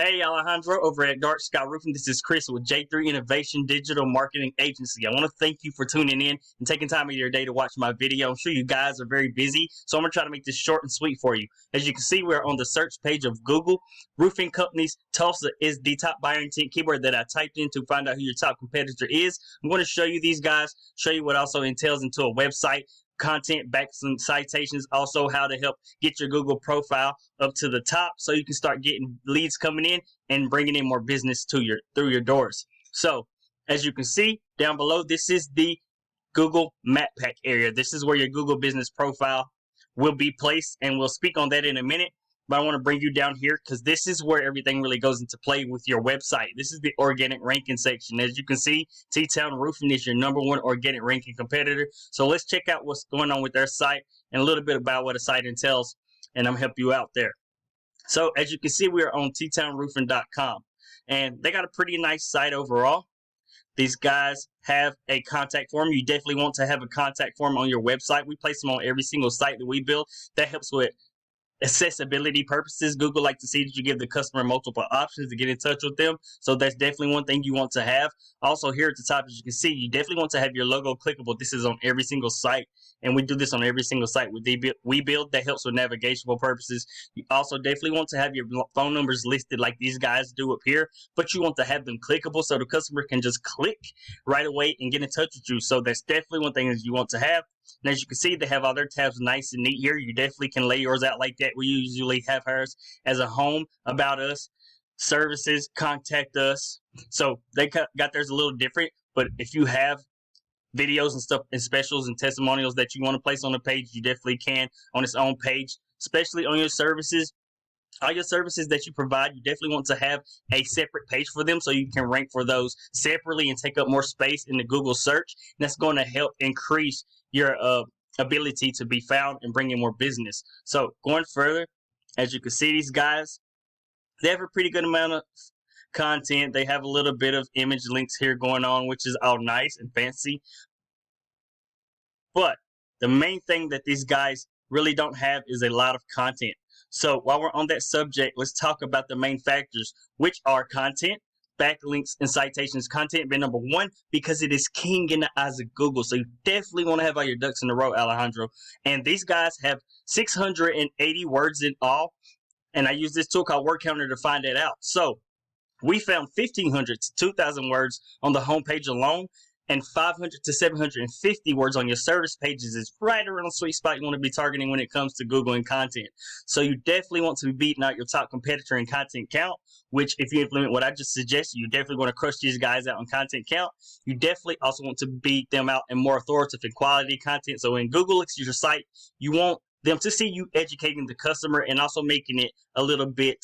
Hey, Alejandro over at Dark Sky Roofing. This is Chris with J3 Innovation Digital Marketing Agency. I want to thank you for tuning in and taking time of your day to watch my video. I'm sure you guys are very busy, so I'm going to try to make this short and sweet for you. As you can see, we're on the search page of Google. Roofing companies, Tulsa is the top buyer intent keyword that I typed in to find out who your top competitor is. I'm going to show you these guys, show you what also entails into a website, content, backlinks, citations, also how to help get your Google profile up to the top so you can start getting leads coming in and bringing in more business to through your doors. So as you can see down below, this is the Google Map Pack area. This is where your Google business profile will be placed, and we'll speak on that in a minute. But I want to bring you down here because this is where everything really goes into play with your website. This is the organic ranking section. As you can see, T-Town Roofing is your #1 organic ranking competitor. So let's check out what's going on with their site and a little bit about what a site entails, and I'm help you out there. So as you can see, we are on ttownroofing.com, and they got a pretty nice site overall. These guys have a contact form. You definitely want to have a contact form on your website. We place them on every single site that we build. That helps with accessibility purposes. Google like to see that you give the customer multiple options to get in touch with them. So that's definitely one thing you want to have. Also here at the top, as you can see, you definitely want to have your logo clickable. This is on every single site, and we do this on every single site we build. That helps with navigational purposes. You also definitely want to have your phone numbers listed like these guys do up here, but you want to have them clickable so the customer can just click right away and get in touch with you. So that's definitely one thing that you want to have. And as you can see, they have all their tabs nice and neat here. You definitely can lay yours out like that. We usually have ours as a home, about us, services, contact us. So they got theirs a little different. But if you have videos and stuff and specials and testimonials that you want to place on the page, you definitely can on its own page, especially on your services. All your services that you provide, you definitely want to have a separate page for them so you can rank for those separately and take up more space in the Google search. And that's going to help increase your ability to be found and bring in more business. So going further, as you can see, these guys, they have a pretty good amount of content. They have a little bit of image links here going on, which is all nice and fancy. But the main thing that these guys really don't have is a lot of content. So while we're on that subject, let's talk about the main factors, which are content, backlinks, and citations. Content being #1 because it is king in the eyes of Google. So you definitely want to have all your ducks in a row, Alejandro. And these guys have 680 words in all. And I use this tool called Word Counter to find that out. So we found 1,500 to 2,000 words on the homepage alone, and 500 to 750 words on your service pages is right around the sweet spot you want to be targeting when it comes to Google and content. So you definitely want to be beating out your top competitor in content count, which if you implement what I just suggested, you're definitely going to crush these guys out on content count. You definitely also want to beat them out in more authoritative and quality content. So when Google looks at your site, you want them to see you educating the customer and also making it a little bit,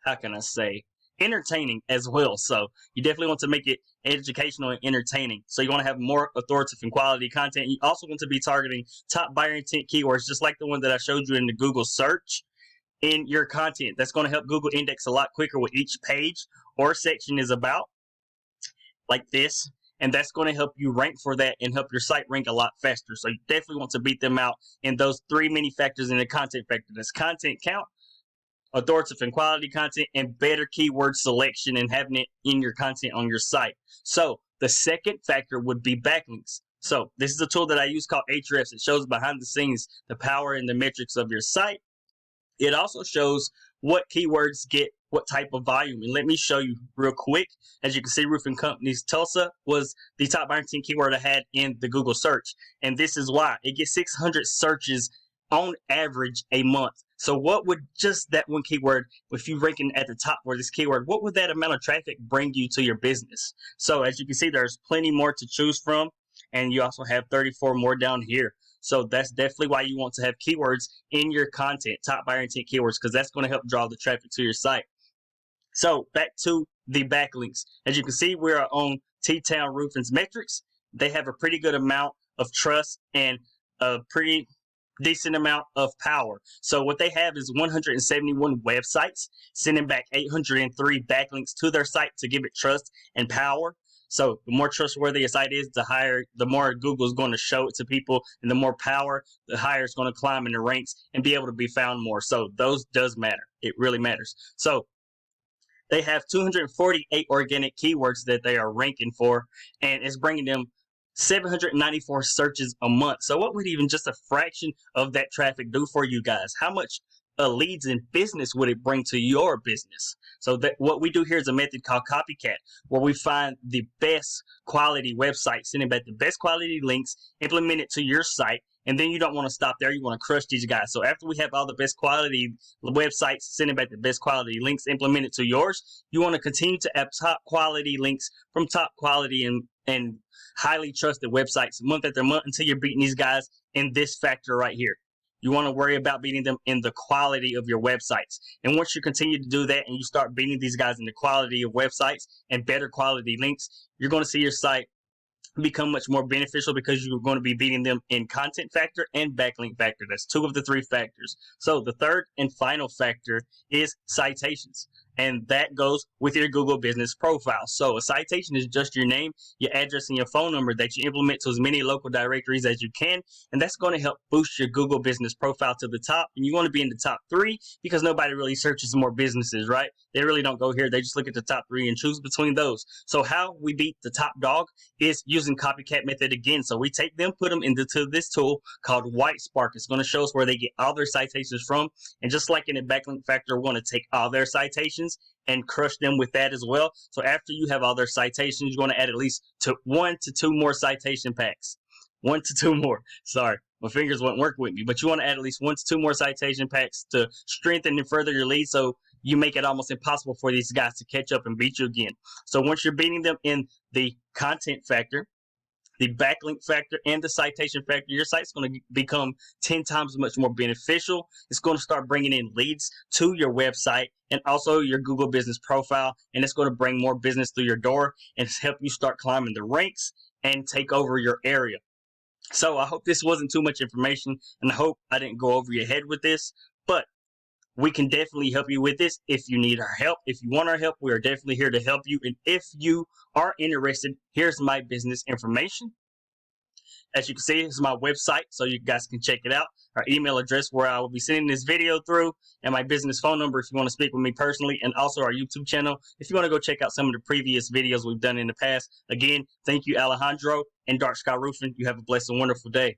how can I say, entertaining as well. So you definitely want to make it educational and entertaining. So you want to have more authoritative and quality content. You also want to be targeting top buyer intent keywords, just like the one that I showed you in the Google search in your content. That's going to help Google index a lot quicker what each page or section is about, like this. And that's going to help you rank for that and help your site rank a lot faster. So you definitely want to beat them out in those 3 mini factors in the content factor. That's content count, authoritative and quality content, and better keyword selection and having it in your content on your site. So the second factor would be backlinks. So this is a tool that I use called Ahrefs. It shows behind the scenes the power and the metrics of your site. It also shows what keywords get what type of volume. And let me show you real quick. As you can see, roofing companies, Tulsa was the top buyer intent keyword I had in the Google search. And this is why. It gets 600 searches on average a month. So what would just that one keyword, if you ranking at the top for this keyword, what would that amount of traffic bring you to your business? So as you can see, there's plenty more to choose from, and you also have 34 more down here. So that's definitely why you want to have keywords in your content, top buyer intent keywords, because that's going to help draw the traffic to your site. So back to the backlinks. As you can see, we are on T-Town Roofing's metrics. They have a pretty good amount of trust and a pretty decent amount of power. So what they have is 171 websites, sending back 803 backlinks to their site to give it trust and power. So the more trustworthy a site is, the more Google is going to show it to people, and the more power, the higher it's going to climb in the ranks and be able to be found more. So those does matter. It really matters. So They have 248 organic keywords that they are ranking for, and it's bringing them 794 searches a month. So what would even just a fraction of that traffic do for you guys? How much leads and business would it bring to your business? So that what we do here is a method called copycat, where we find the best quality websites, sending back the best quality links, implement it to your site, and then you don't want to stop there. You want to crush these guys. So after we have all the best quality websites, sending back the best quality links, implement it to yours, you want to continue to have top quality links from top quality and highly trusted websites month after month until you're beating these guys in this factor right here. You want to worry about beating them in the quality of your websites. And once you continue to do that and you start beating these guys in the quality of websites and better quality links, you're going to see your site become much more beneficial because you're going to be beating them in content factor and backlink factor. That's 2 of the 3 factors. So the third and final factor is citations. And that goes with your Google business profile. So a citation is just your name, your address, and your phone number that you implement to as many local directories as you can. And that's going to help boost your Google business profile to the top. And you want to be in the top 3 because nobody really searches more businesses, right? They really don't go here. They just look at the top 3 and choose between those. So how we beat the top dog is using copycat method again. So we take them, put them into this tool called White Spark. It's going to show us where they get all their citations from. And just like in the backlink factor, we want to take all their citations and crush them with that as well. So after you have all their citations, you're going to add at least 1 to 2 more citation packs. 1 to 2 more. Sorry, my fingers won't work with me. But you want to add at least 1 to 2 more citation packs to strengthen and further your lead, so you make it almost impossible for these guys to catch up and beat you again. So once you're beating them in the content factor, the backlink factor, and the citation factor, your site's going to become 10 times much more beneficial. It's going to start bringing in leads to your website and also your Google business profile, and it's going to bring more business through your door and help you start climbing the ranks and take over your area. So I hope this wasn't too much information, and I hope I didn't go over your head with this, but we can definitely help you with this if you need our help. If you want our help, we are definitely here to help you. And if you are interested, here's my business information. As you can see, this is my website, so you guys can check it out. Our email address where I will be sending this video through, and my business phone number if you want to speak with me personally, and also our YouTube channel if you want to go check out some of the previous videos we've done in the past. Again, thank you, Alejandro and Dark Sky Roofing. You have a blessed and wonderful day.